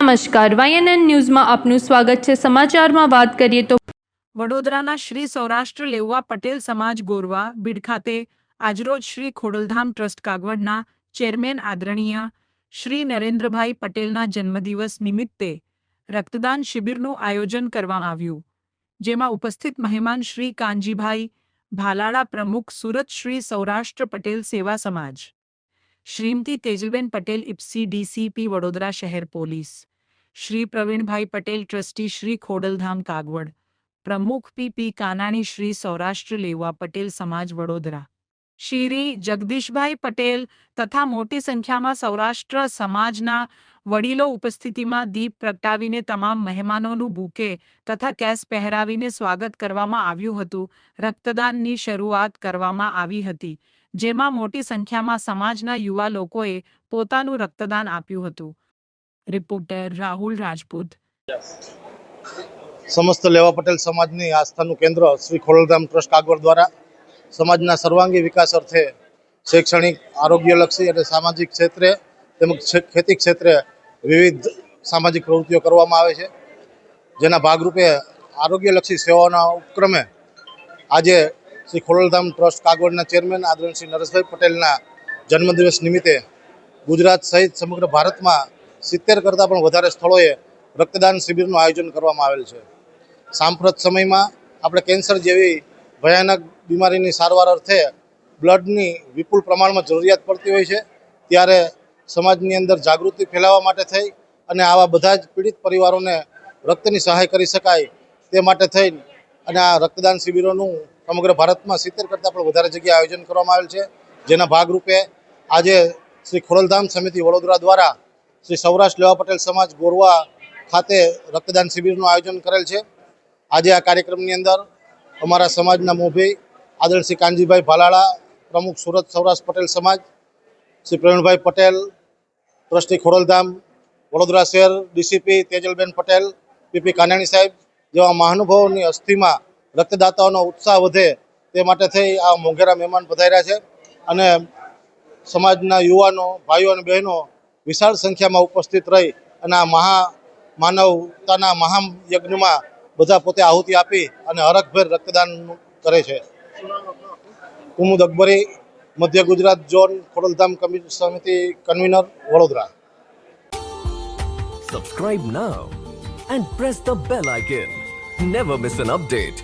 નમસ્કાર, YNN ન્યૂઝમાં આપનું સ્વાગત છે। સમાચારમાં વાત કરીએ તો વડોદરાના શ્રી સૌરાષ્ટ્ર લેઉવા પટેલ સમાજ ગોરવા બીડ ખાતે આજરોજ શ્રી ખોડલધામ ટ્રસ્ટ કાગવડના ચેરમેન આદરણીય શ્રી નરેન્દ્રભાઈ પટેલના જન્મદિવસ નિમિત્તે રક્તદાન શિબિરનું આયોજન કરવામાં આવ્યું, જેમાં ઉપસ્થિત મહેમાન શ્રી કાનજીભાઈ ભાલાળા, પ્રમુખ સુરત શ્રી સૌરાષ્ટ્ર પટેલ સેવા સમાજ, શ્રીમતી તેજલબેન પટેલ, ઇપ્સી ડીસીપી વડોદરા શહેર પોલીસ, શ્રી પ્રવીણભાઈ પટેલ, ટ્રસ્ટી શ્રી ખોડલધામ કાગવડ, પ્રમુખ પી કાનાણી, શ્રી સૌરાષ્ટ્ર લેઉવા પટેલ સમાજ વડોદરા, શ્રી જગદીશભાઈ પટેલ તથા મોટી સંખ્યામાં સૌરાષ્ટ્ર સમાજના વડીલો ઉપસ્થિતિમાં દીપ પ્રગટાવીને તમામ મહેમાનોનું બુકે તથા કેસ પહેરાવીને સ્વાગત કરવામાં આવ્યું હતું। રક્તદાનની શરૂઆત કરવામાં આવી હતી, જેમાં મોટી સંખ્યામાં સમાજના યુવા લોકોએ પોતાનું રક્તદાન આપ્યું હતું। રિપોર્ટર રાહુલ રાજપૂત। સમસ્ત લેવા પટેલ સમાજની આસ્થાનું કેન્દ્ર શ્રી ખોડલધામ ટ્રસ્ટ કાગવડ દ્વારા સમાજના સર્વાંગી વિકાસ અર્થે શૈક્ષણિક, આરોગ્યલક્ષી અને સામાજિક ક્ષેત્રે તેમજ ખેતી ક્ષેત્રે વિવિધ સામાજિક પ્રવૃત્તિઓ કરવામાં આવે છે, જેના ભાગરૂપે આરોગ્યલક્ષી સેવાઓના ઉપક્રમે આજે શ્રી ખોડલધામ ટ્રસ્ટ કાગવડના ચેરમેન આદરણીય શ્રી નરેશભાઈ પટેલના જન્મદિવસ નિમિત્તે ગુજરાત સહિત સમગ્ર ભારતમાં 70 કરતાં પણ વધારે સ્થળોએ રક્તદાન શિબિરનું આયોજન કરવામાં આવેલ છે। સાંપ્રત સમયમાં આપણે કેન્સર જેવી ભયાનક બીમારીની સારવાર અર્થે બ્લડની વિપુલ પ્રમાણમાં જરૂરિયાત પડતી હોય છે, ત્યારે સમાજની અંદર જાગૃતિ ફેલાવવા માટે થઈ અને આવા બધા જ પીડિત પરિવારોને રક્તની સહાય કરી શકાય તે માટે થઈ અને આ રક્તદાન શિબિરોનું સમગ્ર ભારતમાં 70 કરતાં પણ વધારે જગ્યાએ આયોજન કરવામાં આવેલ છે, જેના ભાગરૂપે આજે શ્રી ખોડલધામ સમિતિ વડોદરા દ્વારા શ્રી સૌરાષ્ટ્ર લેવા પટેલ સમાજ ગોરવા ખાતે રક્તદાન શિબિરનું આયોજન કરેલ છે। આજે આ કાર્યક્રમની અંદર અમારા સમાજના મોભી આદરણીય શ્રી કાનજીભાઈ ભાલાળા, પ્રમુખ સુરત સૌરાષ્ટ્ર પટેલ સમાજ, શ્રી પ્રવીણભાઈ પટેલ, ટ્રસ્ટી ખોડલધામ વડોદરા શહેર, ડીસીપી તેજલબેન પટેલ, પી કાનાણી સાહેબ જેવા મહાનુભાવોની અસ્થિમાં રક્તદાતાઓનો ઉત્સાહ વધે તે માટે થઈ આ મોંઘેરા મહેમાન પધાર્યા છે અને સમાજના યુવાનો, ભાઈઓ અને બહેનો વિશાળ સંખ્યામાં ઉપસ્થિત રહી અને આ માનવતાના મહાયજ્ઞમાં બધા પોતે આહુતિ આપી અને હરખભેર રક્તદાન કરે છે। કુમુદ અકબરી, મધ્ય ગુજરાત ઝોન ખોડલધામ સમિતિ convener, Vadodara. Subscribe now and press the bell icon. Never miss an update.